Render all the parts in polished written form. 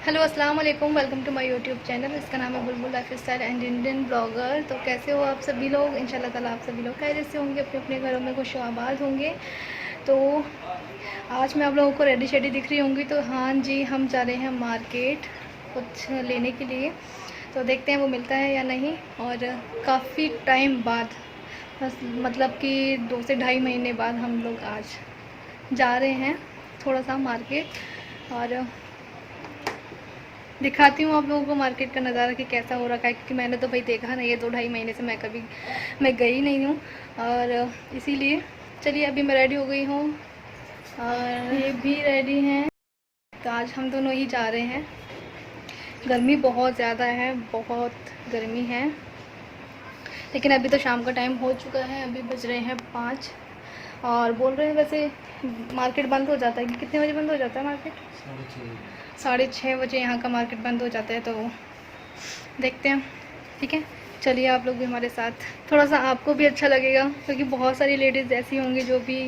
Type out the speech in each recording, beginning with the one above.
Hello अस्सलाम वालेकुम, welcome to my YouTube channel. इसका नाम है Bulbul lifestyle and Indian blogger. तो कैसे हो आप सभी लोग? इंशाल्लाह ताला आप सभी लोग खैरियत से होंगे, अपने अपने घरों में खुश आबाद होंगे। तो आज मैं आप लोगों को रेडी शेडी दिख रही होंगी। तो हाँ जी, हम जा रहे हैं मार्केट कुछ लेने के लिए। तो देखते हैं वो मिलता है या नहीं। और काफ़ी टाइम बाद, बस मतलब कि 2 से ढाई महीने बाद हम लोग आज जा रहे हैं थोड़ा सा मार्केट। और दिखाती हूँ आप लोगों को मार्केट का नज़ारा कि कैसा हो रखा है, क्योंकि मैंने तो भाई देखा नहीं है 2 ढाई महीने से। मैं गई नहीं हूँ। और इसीलिए चलिए, अभी मैं रेडी हो गई हूँ और ये भी रेडी हैं। तो आज हम दोनों ही जा रहे हैं। गर्मी बहुत ज़्यादा है, बहुत गर्मी है। लेकिन अभी तो शाम का टाइम हो चुका है, अभी बज रहे हैं 5। और बोल रहे हैं वैसे मार्केट बंद हो जाता है कि कितने बजे बंद हो जाता है मार्केट? 6:30 बजे यहाँ का मार्केट बंद हो जाता है। तो देखते हैं, ठीक है। चलिए आप लोग भी हमारे साथ, थोड़ा सा आपको भी अच्छा लगेगा, क्योंकि बहुत सारी लेडीज़ ऐसी होंगी जो भी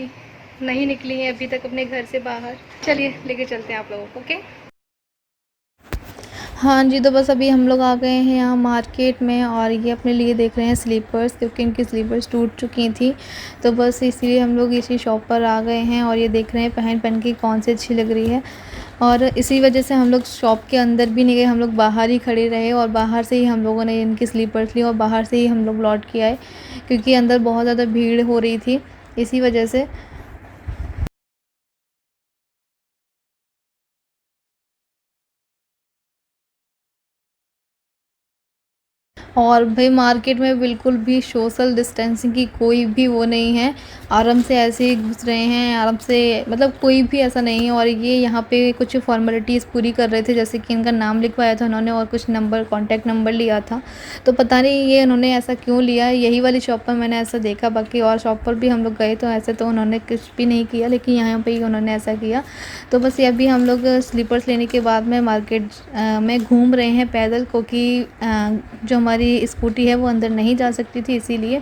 नहीं निकली हैं अभी तक अपने घर से बाहर। चलिए लेके चलते हैं आप लोगों को, ओके। हाँ जी, तो बस अभी हम लोग आ गए हैं यहाँ मार्केट में। और ये अपने लिए देख रहे हैं स्लीपर्स, क्योंकि इनकी स्लीपर्स टूट चुकी थी। तो बस इसीलिए हम लोग इसी शॉप पर आ गए हैं और ये देख रहे हैं पहन पहन के कौन सी अच्छी लग रही है। और इसी वजह से हम लोग शॉप के अंदर भी नहीं गए, हम लोग बाहर ही खड़े रहे और बाहर से ही हम लोगों ने इनकी स्लीपर्स ली और बाहर से ही हम लोग लौट के आए, क्योंकि अंदर बहुत ज़्यादा भीड़ हो रही थी इसी वजह से। और भाई मार्केट में बिल्कुल भी सोशल डिस्टेंसिंग की कोई भी वो नहीं है। आराम से ऐसे ही घुस रहे हैं, आराम से, मतलब कोई भी ऐसा नहीं है। और ये यहाँ पे कुछ फॉर्मेलिटीज़ पूरी कर रहे थे, जैसे कि इनका नाम लिखवाया था उन्होंने और कुछ नंबर, कॉन्टैक्ट नंबर लिया था। तो पता नहीं ये उन्होंने ऐसा क्यों लिया, यही वाली शॉप पर मैंने ऐसा देखा। बाकी और शॉप पर भी हम लोग गए तो ऐसे तो उन्होंने कुछ भी नहीं किया, लेकिन यहाँ पर ही उन्होंने ऐसा किया। तो बस ये अभी हम लोग स्लीपर्स लेने के बाद में मार्केट में घूम रहे हैं पैदल, क्योंकि जो हमारी स्कूटी है वो अंदर नहीं जा सकती थी, इसीलिए।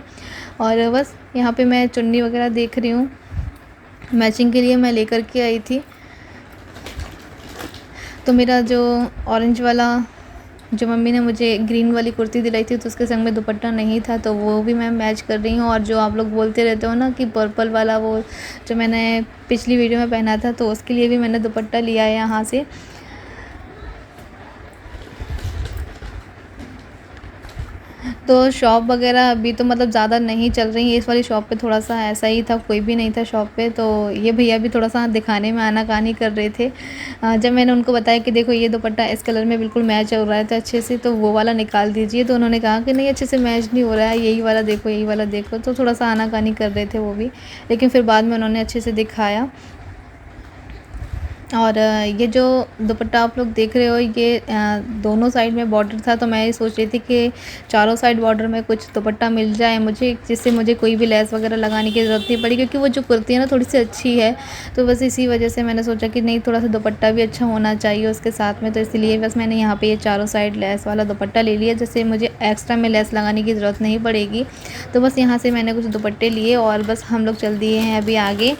और बस यहाँ पे मैं चुन्नी वगैरह देख रही हूँ, मैचिंग के लिए मैं लेकर के आई थी। तो मेरा जो ऑरेंज वाला, जो मम्मी ने मुझे ग्रीन वाली कुर्ती दिलाई थी, तो उसके संग में दुपट्टा नहीं था, तो वो भी मैं मैच कर रही हूँ। और जो आप लोग बोलते रहते हो ना कि पर्पल वाला, वो जो मैंने पिछली वीडियो में पहना था, तो उसके लिए भी मैंने दुपट्टा लिया है यहाँ से। तो शॉप वगैरह अभी तो मतलब ज़्यादा नहीं चल रही है। इस वाली शॉप पे थोड़ा सा ऐसा ही था, कोई भी नहीं था शॉप पे। तो ये भैया भी थोड़ा सा दिखाने में आनाकानी कर रहे थे। जब मैंने उनको बताया कि देखो ये दुपट्टा इस कलर में बिल्कुल मैच हो रहा है तो अच्छे से, तो वो वाला निकाल दीजिए। तो उन्होंने कहा कि नहीं, अच्छे से मैच नहीं हो रहा है, यही वाला देखो, यही वाला देखो। तो थोड़ा सा आनाकानी कर रहे थे वो भी, लेकिन फिर बाद में उन्होंने अच्छे से दिखाया। और ये जो दुपट्टा आप लोग देख रहे हो, ये दोनों साइड में बॉर्डर था। तो मैं ये सोच रही थी कि चारों साइड बॉर्डर में कुछ दुपट्टा मिल जाए मुझे, जिससे मुझे कोई भी लेस वगैरह लगाने की ज़रूरत नहीं पड़ी, क्योंकि वो जो कुर्ती है ना थोड़ी सी अच्छी है। तो बस इसी वजह से मैंने सोचा कि नहीं, थोड़ा सा दुपट्टा भी अच्छा होना चाहिए उसके साथ में। तो इसलिए बस मैंने यहाँ पर ये चारों साइड लेस वाला दुपट्टा ले लिया, जिससे मुझे एक्स्ट्रा में लेस लगाने की ज़रूरत नहीं पड़ेगी। तो बस यहाँ से मैंने कुछ दुपट्टे लिए और बस हम लोग चल दिए हैं अभी आगे।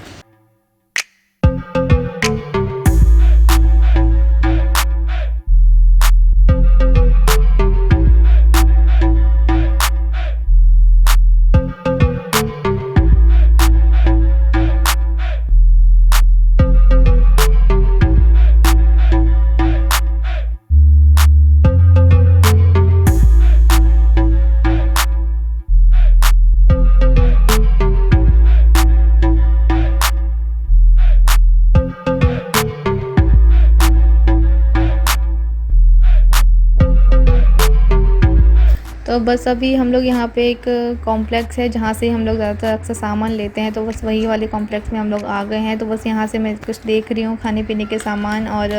तो बस अभी हम लोग यहाँ पे एक कॉम्प्लेक्स है जहाँ से हम लोग ज़्यादातर अक्सर सामान लेते हैं, तो बस वही वाले कॉम्प्लेक्स में हम लोग आ गए हैं। तो बस यहाँ से मैं कुछ देख रही हूँ खाने पीने के सामान, और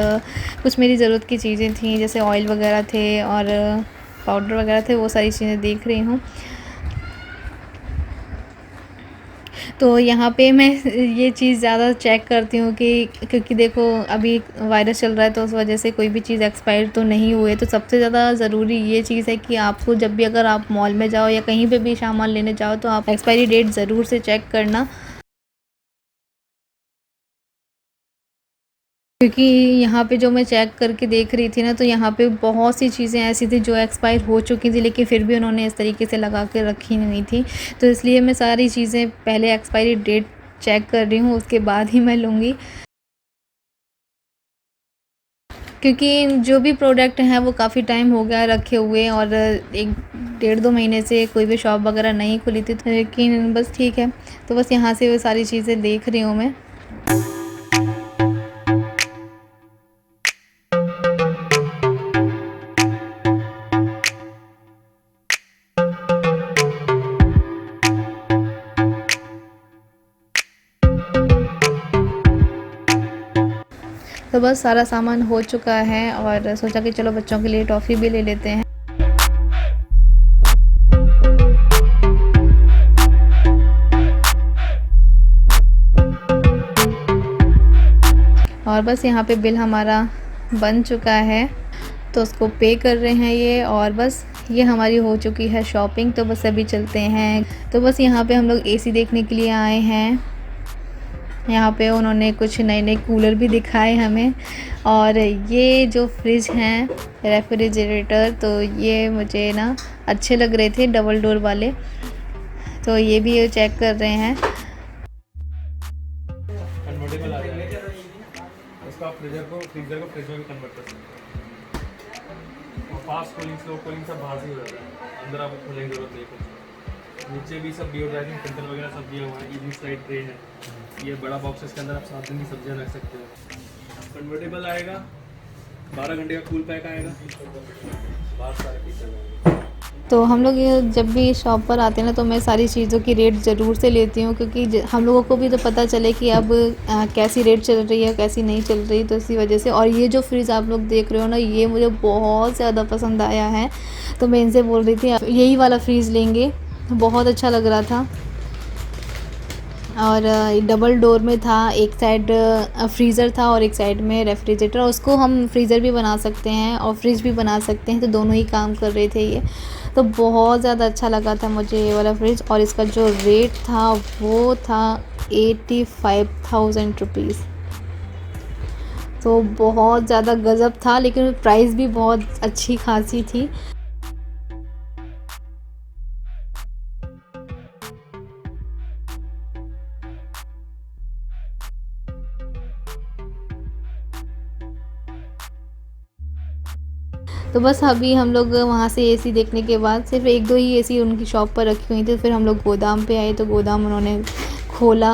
कुछ मेरी ज़रूरत की चीज़ें थी, जैसे ऑयल वगैरह थे और पाउडर वगैरह थे, वो सारी चीज़ें देख रही हूँ। तो यहाँ पे मैं ये चीज़ ज़्यादा चेक करती हूँ कि, क्योंकि देखो अभी वायरस चल रहा है, तो उस वजह से कोई भी चीज़ एक्सपायर तो नहीं हुए। तो सबसे ज़्यादा ज़रूरी ये चीज़ है कि आपको जब भी, अगर आप मॉल में जाओ या कहीं पे भी सामान लेने जाओ, तो आप एक्सपायरी डेट ज़रूर से चेक करना। क्योंकि यहाँ पे जो मैं चेक करके देख रही थी ना, तो यहाँ पे बहुत सी चीज़ें ऐसी थी जो एक्सपायर हो चुकी थी, लेकिन फिर भी उन्होंने इस तरीके से लगा के रखी नहीं थी। तो इसलिए मैं सारी चीज़ें पहले एक्सपायरी डेट चेक कर रही हूँ, उसके बाद ही मैं लूँगी। क्योंकि जो भी प्रोडक्ट हैं वो काफ़ी टाइम हो गया रखे हुए, और 1-1.5-2 महीने से कोई भी शॉप वगैरह नहीं खुली थी, तो लेकिन बस ठीक है। तो बस यहाँ से वो सारी चीज़ें देख रही हूँ मैं। तो बस सारा सामान हो चुका है, और सोचा कि चलो बच्चों के लिए टॉफ़ी भी ले लेते हैं। और बस यहाँ पे बिल हमारा बन चुका है, तो उसको पे कर रहे हैं ये, और बस ये हमारी हो चुकी है शॉपिंग। तो बस अभी चलते हैं। तो बस यहाँ पे हम लोग एसी देखने के लिए आए हैं। यहाँ पे उन्होंने कुछ नए कूलर भी दिखाए हमें, और ये जो फ्रिज हैं, रेफ्रिजरेटर, तो ये मुझे ना अच्छे लग रहे थे, डबल डोर वाले। तो ये भी चेक कर रहे हैं। कन्वर्टेबल आ जाएगा, उसका आप फ्रीजर को फ्रिज में भी कन्वर्ट कर सकते हैं। और फास्ट कूलिंग, स्लो कूलिंग सब बाहर से हो जाता है, अंदर आपको खोलने की जरूरत नहीं है। नीचे भी सब डिओड्राइजिंग फिल्टर वगैरह सब दिया हुआ है। इजी साइड ट्रे है, ये बड़ा बॉक्स है, इसके अंदर आप 7 दिन की सब्जियां रख सकते हो। कन्वर्टेबल आएगा, 12 घंटे का कूल पैक आएगा, बाहर सारे फीचर आएंगे। तो हम लोग ये जब भी शॉप पर आते हैं ना, तो मैं सारी चीज़ों की रेट ज़रूर से लेती हूँ, क्योंकि हम लोगों को भी तो पता चले कि अब कैसी रेट चल रही है, कैसी नहीं चल रही। तो इसी वजह से, और ये जो फ्रिज आप लोग देख रहे हो ना, ये मुझे बहुत ज़्यादा पसंद आया है। तो मैं इनसे बोल रही थी यही वाला फ्रिज लेंगे, बहुत अच्छा लग रहा था। और डबल डोर में था, एक साइड फ्रीज़र था और एक साइड में रेफ्रिजरेटर। उसको हम फ्रीज़र भी बना सकते हैं और फ्रिज भी बना सकते हैं, तो दोनों ही काम कर रहे थे ये। तो बहुत ज़्यादा अच्छा लगा था मुझे ये वाला फ्रिज, और इसका जो रेट था वो था 85,000 रुपीज़। तो बहुत ज़्यादा गज़ब था, लेकिन प्राइस भी बहुत अच्छी खासी थी। तो बस अभी हम लोग वहाँ से एसी देखने के बाद, सिर्फ 1-2 ही एसी उनकी शॉप पर रखी हुई थी। फिर हम लोग गोदाम पे आए, तो गोदाम उन्होंने खोला,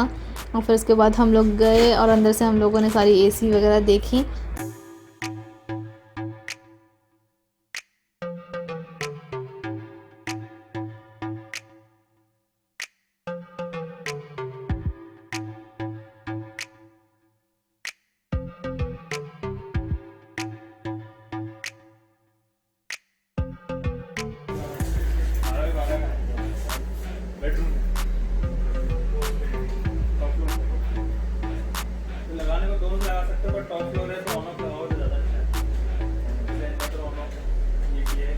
और फिर उसके बाद हम लोग गए, और अंदर से हम लोगों ने सारी एसी वगैरह देखी। बेडरूम लगाने को दोनों लगा सकते हो, पर टॉप फ्लोर है तो ऑन ऑफ लगाओ तो ज़्यादा अच्छा है। इन्वर्टर ऑन ऑफ ये भी है।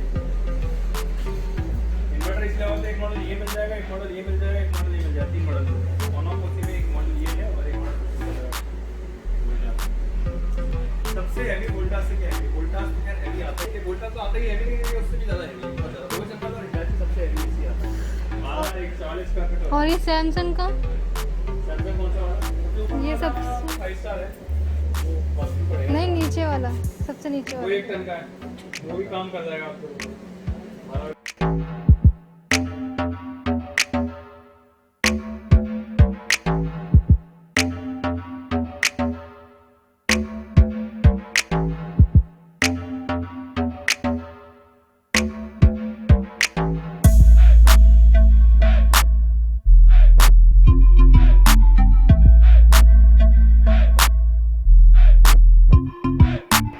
इन्वर्टर इसलिए होता है, एक मॉडल ये मिल जाएगा, एक मॉडल ये मिल जाएगा, एक मॉडल ये मिल जाएगा, 3 मॉडल ऑन ऑफ उसी में। एक मॉडल ये है और एक मॉडल सबसे हैवी वोल्टास से क्या है, वोल्टास तो खैर हैवी आता है, वोल्टास तो आता ही हैवी, नहीं उससे भी ज़्यादा हैवी, वो सिंपल और हिटाची सबसे हैवी इसी आता है। 140 का फिट। और ये सैमसंग का, सैमसंग कौन सा वाला? ये सब 5 स्टार है, वो कॉस्टली पड़ेगा। नहीं, नीचे वाला, सबसे नीचे वो वाला। 1 टन का है, वो भी काम कर जाएगा आपको।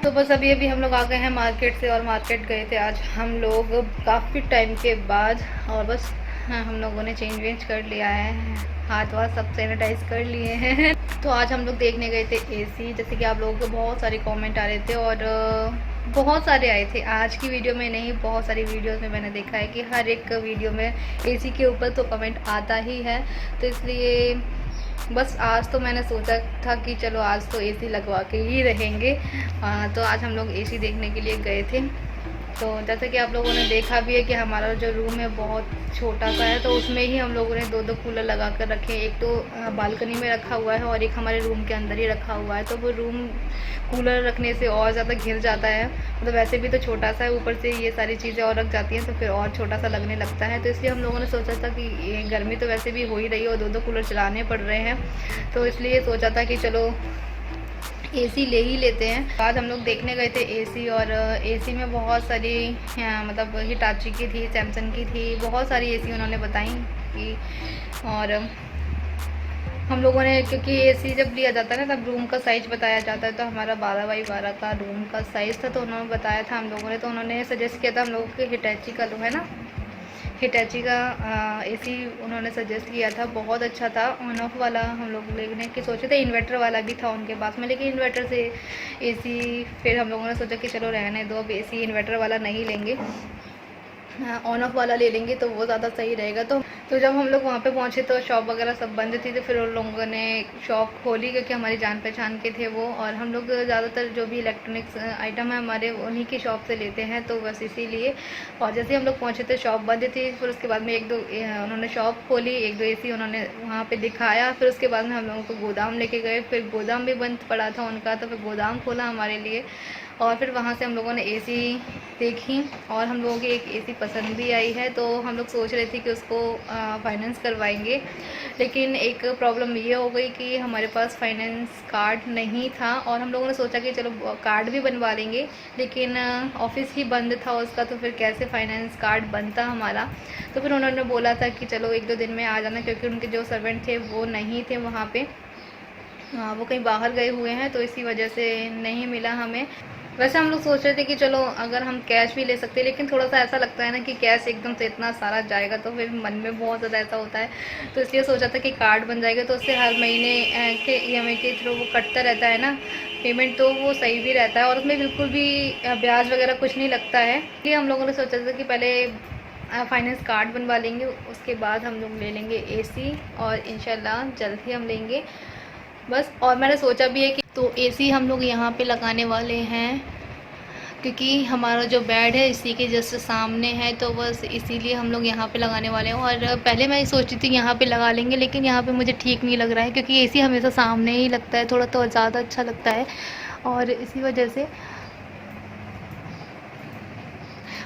तो बस अभी हम लोग आ गए हैं मार्केट से, और मार्केट गए थे आज हम लोग काफ़ी टाइम के बाद। और बस हाँ, हम लोगों ने चेंज वेंज कर लिया है, हाथ वाथ सब सैनिटाइज कर लिए हैं। तो आज हम लोग देखने गए थे एसी, जैसे कि आप लोगों के बहुत सारे कमेंट आ रहे थे, और बहुत सारे आए थे। आज की वीडियो में नहीं, बहुत सारी वीडियोस में मैंने देखा है कि हर एक वीडियो में एसी के ऊपर तो कमेंट आता ही है। तो इसलिए बस आज तो मैंने सोचा था कि चलो आज तो एसी लगवा के ही रहेंगे। तो आज हम लोग एसी देखने के लिए गए थे। तो जैसे कि आप लोगों ने देखा भी है कि हमारा जो रूम है बहुत छोटा सा है, तो उसमें ही हम लोगों ने 2-2 कूलर लगा कर रखे हैं। एक तो बालकनी में रखा हुआ है और एक हमारे रूम के अंदर ही रखा हुआ है। तो वो रूम कूलर रखने से और ज़्यादा घिर जाता है, मतलब वैसे भी तो छोटा सा है, ऊपर से ये सारी चीज़ें और रख जाती हैं तो फिर और छोटा सा लगने लगता है। तो इसलिए हम लोगों ने सोचा था कि ये गर्मी तो वैसे भी हो ही रही है और 2-2 कूलर चलाने पड़ रहे हैं, तो इसलिए सोचा था कि चलो एसी ले ही लेते हैं। आज हम लोग देखने गए थे एसी, और एसी में बहुत सारी मतलब हिटाची की थी, सैमसंग की थी, बहुत सारी एसी उन्होंने बताई कि। और हम लोगों ने, क्योंकि एसी जब लिया जाता है ना तब रूम का साइज़ बताया जाता है, तो हमारा 12x12 का रूम का साइज़ था, तो उन्होंने बताया था हम लोगों ने, तो उन्होंने सजेस्ट किया था हम लोगों के हिटैची का, है ना, हिटैची का एसी उन्होंने सजेस्ट किया था। बहुत अच्छा था, ऑन ऑफ वाला हम लोग लेने की सोचे थे, इन्वर्टर वाला भी था उनके पास में, लेकिन इन्वर्टर से एसी फिर हम लोगों ने सोचा कि चलो रहने दो, अब एसी इन्वर्टर वाला नहीं लेंगे, ऑन ऑफ वाला ले लेंगे तो वो ज़्यादा सही रहेगा। तो जब हम लोग वहाँ पे पहुँचे तो शॉप वगैरह सब बंद थी, तो फिर उन लोगों ने शॉप खोली, क्योंकि हमारी जान पहचान के थे वो, और हम लोग ज़्यादातर जो भी इलेक्ट्रॉनिक्स आइटम है हमारे उन्हीं की शॉप से लेते हैं, तो बस इसीलिए। और जैसे हम लोग पहुँचे थे शॉप बंद थी, फिर उसके बाद में 1-2 उन्होंने शॉप खोली, 1-2 एसी उन्होंने वहाँ पर दिखाया, फिर उसके बाद में हम लोगों को गोदाम लेके गए, फिर गोदाम भी बंद पड़ा था उनका, तो फिर गोदाम खोला हमारे लिए, और फिर वहाँ से हम लोगों ने एसी देखी, और हम लोगों की एक एसी पसंद भी आई है, तो हम लोग सोच रहे थे कि उसको फाइनेंस करवाएंगे। लेकिन एक प्रॉब्लम ये हो गई कि हमारे पास फाइनेंस कार्ड नहीं था, और हम लोगों ने सोचा कि चलो कार्ड भी बनवा लेंगे, लेकिन ऑफिस ही बंद था उसका, तो फिर कैसे फाइनेंस कार्ड बनता हमारा। तो फिर उन्होंने बोला था कि चलो 1-2 दिन में आ जाना, क्योंकि उनके जो सर्वेंट थे वो नहीं थे वहाँ पे, वो कहीं बाहर गए हुए हैं, तो इसी वजह से नहीं मिला हमें। वैसे हम लोग सोच रहे थे कि चलो अगर हम कैश भी ले सकते हैं, लेकिन थोड़ा सा ऐसा लगता है ना कि कैश एकदम से इतना सारा जाएगा तो फिर मन में बहुत ज़्यादा ऐसा होता है, तो इसलिए सोचा था कि कार्ड बन जाएगा, तो उससे हर महीने के EMI के थ्रू वो कटता रहता है ना पेमेंट, तो वो सही भी रहता है, और उसमें बिल्कुल भी ब्याज वगैरह कुछ नहीं लगता है। इसलिए हम लोगों ने सोचा था कि पहले फाइनेंस कार्ड बनवा लेंगे, उसके बाद हम लोग ले लेंगे एसी, और इंशाल्लाह जल्द ही हम लेंगे बस। और मैंने सोचा भी है कि तो एसी हम लोग यहाँ पे लगाने वाले हैं, क्योंकि हमारा जो बेड है इसी के जस्ट सामने है, तो बस इसीलिए हम लोग यहाँ पे लगाने वाले हैं। और पहले मैं सोची थी यहाँ पे लगा लेंगे, लेकिन यहाँ पे मुझे ठीक नहीं लग रहा है, क्योंकि एसी हमेशा सामने ही लगता है, थोड़ा तो ज़्यादा अच्छा लगता है, और इसी वजह से।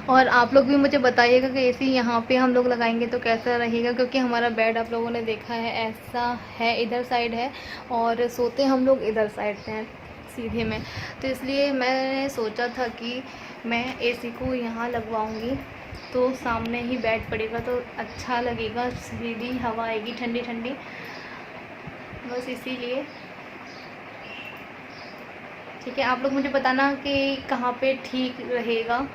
और आप लोग भी मुझे बताइएगा कि एसी यहाँ पे हम लोग लगाएंगे तो कैसा रहेगा, क्योंकि हमारा बेड आप लोगों ने देखा है ऐसा है, इधर साइड है, और सोते हम लोग इधर साइड से हैं सीधे में, तो इसलिए मैंने सोचा था कि मैं एसी को यहाँ लगवाऊँगी, तो सामने ही बेड पड़ेगा तो अच्छा लगेगा, सीधी हवा आएगी ठंडी ठंडी, बस इसीलिए। ठीक है, आप लोग मुझे बताना कि कहाँ पे ठीक रहेगा।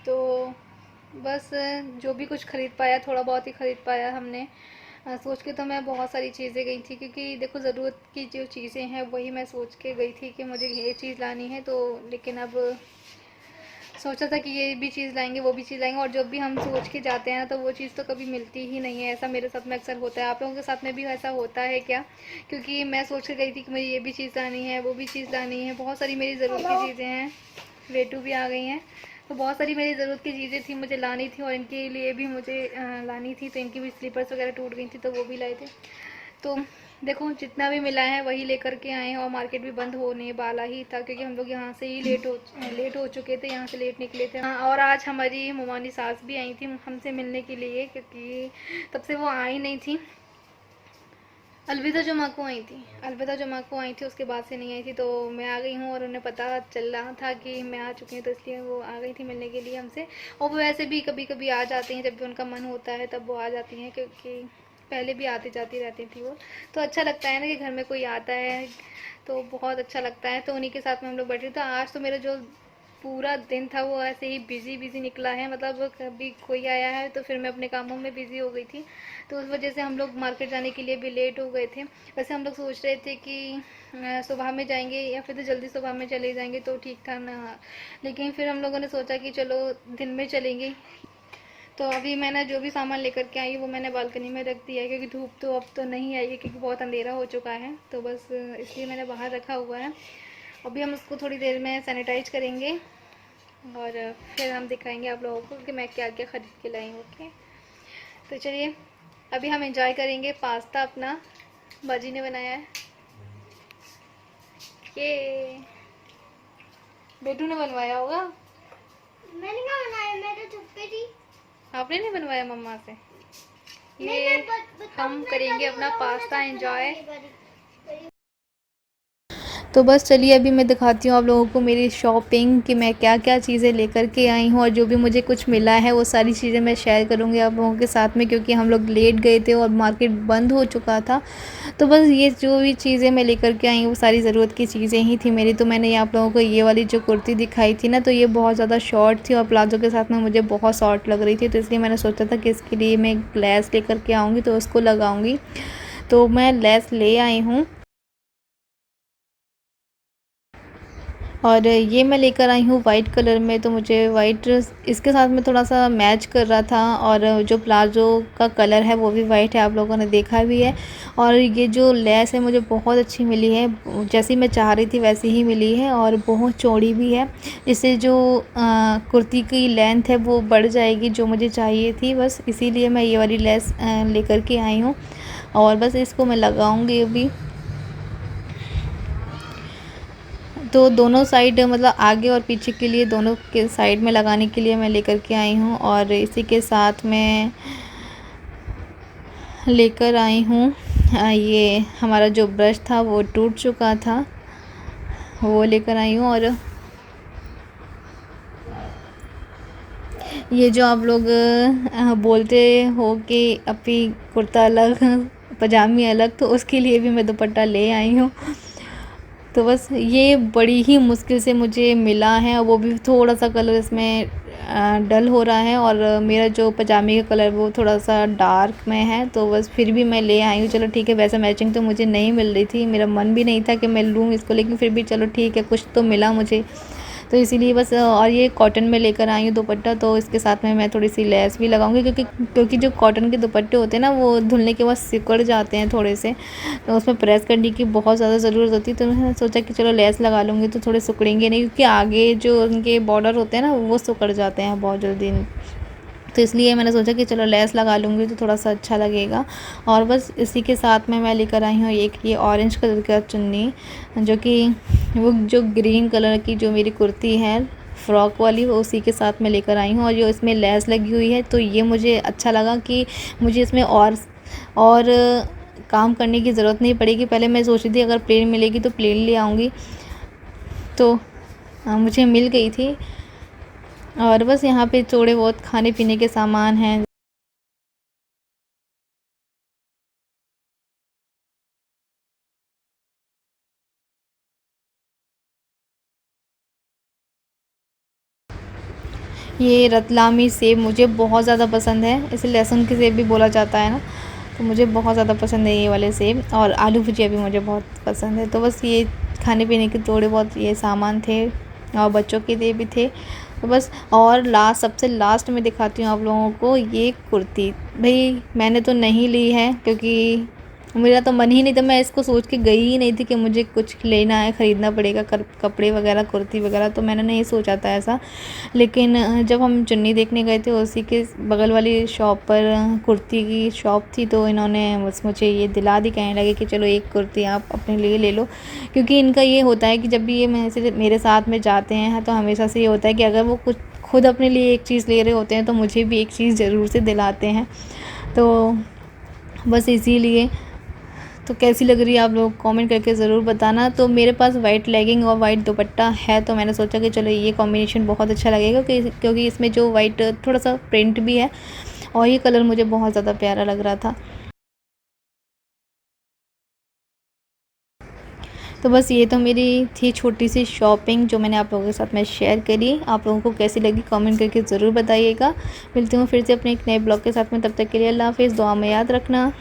तो बस जो भी कुछ ख़रीद पाया, थोड़ा बहुत ही ख़रीद पाया हमने। सोच के तो मैं बहुत सारी चीज़ें गई थी, क्योंकि देखो ज़रूरत की जो चीज़ें हैं वही मैं सोच के गई थी कि मुझे ये चीज़ लानी है, तो लेकिन अब सोचा था कि ये भी चीज़ लाएंगे, वो भी चीज़ लाएंगे, और जब भी हम सोच के जाते हैं ना तो वो चीज़ तो कभी मिलती ही नहीं है। ऐसा मेरे साथ में अक्सर होता है, आप लोगों के साथ में भी ऐसा होता है क्या? क्योंकि मैं सोच के गई थी कि मुझे ये भी चीज़ लानी है, वो भी चीज़ लानी है, बहुत सारी मेरी ज़रूरत की चीज़ें हैं। वेटू भी आ गई हैं, तो बहुत सारी मेरी ज़रूरत की चीज़ें थी, मुझे लानी थी, और इनके लिए भी मुझे लानी थी, तो इनकी भी स्लीपर्स वगैरह टूट गई थी, तो वो भी लाए थे। तो देखो जितना भी मिला है वही लेकर के आए हैं, और मार्केट भी बंद होने वाला ही था, क्योंकि हम लोग यहाँ से ही लेट हो चुके थे, यहाँ से लेट निकले थे। हाँ, और आज हमारी मोमानी सास भी आई थी हमसे मिलने के लिए, क्योंकि तब से वो आई नहीं थी। अलविदा जुमा को आई थी, अलविदा जुमा को आई थी, उसके बाद से नहीं आई थी, तो मैं आ गई हूँ, और उन्हें पता चल रहा था कि मैं आ चुकी हूँ, तो इसलिए वो आ गई थी मिलने के लिए हमसे। और वो वैसे भी कभी कभी आ जाती हैं, जब भी उनका मन होता है तब वो आ जाती हैं, क्योंकि पहले भी आती जाती रहती थी वो। तो अच्छा लगता है ना कि घर में कोई आता है, तो बहुत अच्छा लगता है, तो उन्हीं के साथ में हम लोग बैठे थे। आज तो मेरा जो पूरा दिन था वो ऐसे ही बिज़ी निकला है, मतलब कभी कोई आया है तो फिर मैं अपने कामों में बिज़ी हो गई थी, तो उस वजह से हम लोग मार्केट जाने के लिए भी लेट हो गए थे। वैसे हम लोग सोच रहे थे कि सुबह में जाएंगे, या फिर तो जल्दी सुबह में चले जाएंगे तो ठीक था ना, लेकिन फिर हम लोगों ने सोचा कि चलो दिन में चलेंगे। तो अभी मैंने जो भी सामान लेकर के आई वो मैंने बालकनी में रख दिया है, क्योंकि धूप तो अब तो नहीं आई है, क्योंकि बहुत अंधेरा हो चुका है। तो बस इसलिए मैंने बाहर रखा हुआ है। अभी हम उसको थोड़ी देर में सैनिटाइज करेंगे और फिर हम दिखाएंगे आप लोगों को कि मैं क्या क्या ख़रीद के लाई हूँ। ओके, तो चलिए अभी हम एंजॉय करेंगे पास्ता अपना बाजी ने बनाया है। ये बेटू ने बनवाया होगा। मैंने क्या बनाया, मैं तो चुप पे थी। आपने नहीं बनवाया मम्मा से। नहीं, ये मैं हम मैं करेंगे कभी अपना बनाऊँ, मैं पास्ता सब एंजॉय। बनाऊँगी बड़ी। तो बस चलिए अभी मैं दिखाती हूँ आप लोगों को मेरी शॉपिंग कि मैं क्या क्या चीज़ें लेकर के आई हूँ, और जो भी मुझे कुछ मिला है वो सारी चीज़ें मैं शेयर करूँगी आप लोगों के साथ में, क्योंकि हम लोग लेट गए थे और मार्केट बंद हो चुका था। तो बस ये जो भी चीज़ें मैं लेकर के आई हूँ वो सारी ज़रूरत की चीज़ें ही थी मेरी। तो मैंने आप लोगों को ये वाली जो कुर्ती दिखाई थी ना, तो ये बहुत ज़्यादा शॉर्ट थी और प्लाजो के साथ में मुझे बहुत शॉर्ट लग रही थी। तो इसलिए मैंने सोचा था कि इसके लिए मैं लेस लेकर के आऊँगी तो उसको लगाऊँगी। तो मैं लेस ले आई हूँ और ये मैं लेकर आई हूँ वाइट कलर में। तो मुझे वाइट इसके साथ में थोड़ा सा मैच कर रहा था, और जो प्लाजो का कलर है वो भी वाइट है, आप लोगों ने देखा भी है। और ये जो लेस है मुझे बहुत अच्छी मिली है, जैसी मैं चाह रही थी वैसी ही मिली है, और बहुत चौड़ी भी है। इससे जो कुर्ती की लेंथ है वो बढ़ जाएगी जो मुझे चाहिए थी। बस इसीलिए मैं ये वाली लेस लेकर के आई हूँ, और बस इसको मैं लगाऊँगी अभी। तो दोनों साइड मतलब आगे और पीछे के लिए दोनों के साइड में लगाने के लिए मैं लेकर के आई हूँ। और इसी के साथ में लेकर आई हूँ ये हमारा जो ब्रश था वो टूट चुका था, वो लेकर आई हूँ। और ये जो आप लोग बोलते हो कि अपनी कुर्ता अलग पजामी अलग, तो उसके लिए भी मैं दुपट्टा ले आई हूँ। तो बस ये बड़ी ही मुश्किल से मुझे मिला है, और वो भी थोड़ा सा कलर इसमें डल हो रहा है, और मेरा जो पजामे का कलर वो थोड़ा सा डार्क में है। तो बस फिर भी मैं ले आई हूँ। चलो ठीक है, वैसा मैचिंग तो मुझे नहीं मिल रही थी, मेरा मन भी नहीं था कि मैं लूँ इसको, लेकिन फिर भी चलो ठीक है, कुछ तो मिला मुझे। तो इसीलिए बस और ये कॉटन में लेकर आई हूँ दुपट्टा। तो इसके साथ में मैं थोड़ी सी लेस भी लगाऊंगी, क्योंकि जो कॉटन के दुपट्टे होते हैं ना वो धुलने के बाद सिकुड़ जाते हैं थोड़े से, तो उसमें प्रेस करने की बहुत ज़्यादा ज़रूरत होती है। तो मैंने सोचा कि चलो लेस लगा लूँगी तो थोड़े सिकुड़ेंगे नहीं, क्योंकि आगे जो उनके बॉर्डर होते हैं ना वो सिकुड़ जाते हैं बहुत जल्दी। तो इसलिए मैंने सोचा कि चलो लेस लगा लूँगी तो थोड़ा सा अच्छा लगेगा। और बस इसी के साथ में मैं लेकर आई हूँ एक ये ऑरेंज कलर का चुन्नी, जो कि वो जो ग्रीन कलर की जो मेरी कुर्ती है फ्रॉक वाली, वो उसी के साथ में लेकर आई हूँ। और जो इसमें लेस लगी हुई है तो ये मुझे अच्छा लगा कि मुझे इसमें और काम करने की ज़रूरत नहीं पड़ेगी। पहले मैं सोच रही थी अगर प्लेन मिलेगी तो प्लेन ले आऊँगी, तो मुझे मिल गई थी। और बस यहाँ पे थोड़े बहुत खाने पीने के सामान हैं। ये रतलामी सेब मुझे बहुत ज़्यादा पसंद है, इसे लहसुन के सेब भी बोला जाता है ना, तो मुझे बहुत ज़्यादा पसंद है ये वाले सेब। और आलू भुजिया भी मुझे बहुत पसंद है। तो बस ये खाने पीने के थोड़े बहुत ये सामान थे, और बच्चों के लिए भी थे। तो बस और सबसे लास्ट में दिखाती हूँ आप लोगों को ये कुर्ती। भाई मैंने तो नहीं ली है, क्योंकि मेरा तो मन ही नहीं था, मैं इसको सोच के गई ही नहीं थी कि मुझे कुछ लेना है, ख़रीदना पड़ेगा कपड़े वगैरह कुर्ती वगैरह, तो मैंने नहीं सोचा था ऐसा। लेकिन जब हम चुन्नी देखने गए थे उसी के बगल वाली शॉप पर कुर्ती की शॉप थी, तो इन्होंने बस मुझे ये दिला दी, कहने लगे कि चलो एक कुर्ती आप अपने लिए ले लो। क्योंकि इनका ये होता है कि जब भी ये मेरे साथ में जाते हैं तो हमेशा से ये होता है कि अगर वो कुछ खुद अपने लिए एक चीज़ ले रहे होते हैं तो मुझे भी एक चीज़ ज़रूर से दिलाते हैं। तो बस इसीलिए तो कैसी लग रही है आप लोग कमेंट करके ज़रूर बताना। तो मेरे पास वाइट लेगिंग और वाइट दुपट्टा है, तो मैंने सोचा कि चलो ये कॉम्बिनेशन बहुत अच्छा लगेगा, क्योंकि इसमें जो वाइट थोड़ा सा प्रिंट भी है, और ये कलर मुझे बहुत ज़्यादा प्यारा लग रहा था। तो बस ये तो मेरी थी छोटी सी शॉपिंग जो मैंने आप लोगों के साथ में शेयर करी। आप लोगों को कैसी लगी कमेंट करके ज़रूर बताइएगा। मिलती हूँ फिर से अपने एक नए ब्लॉग के साथ में, तब तक के लिए अल्लाह हाफ़िज़। दुआ में याद रखना।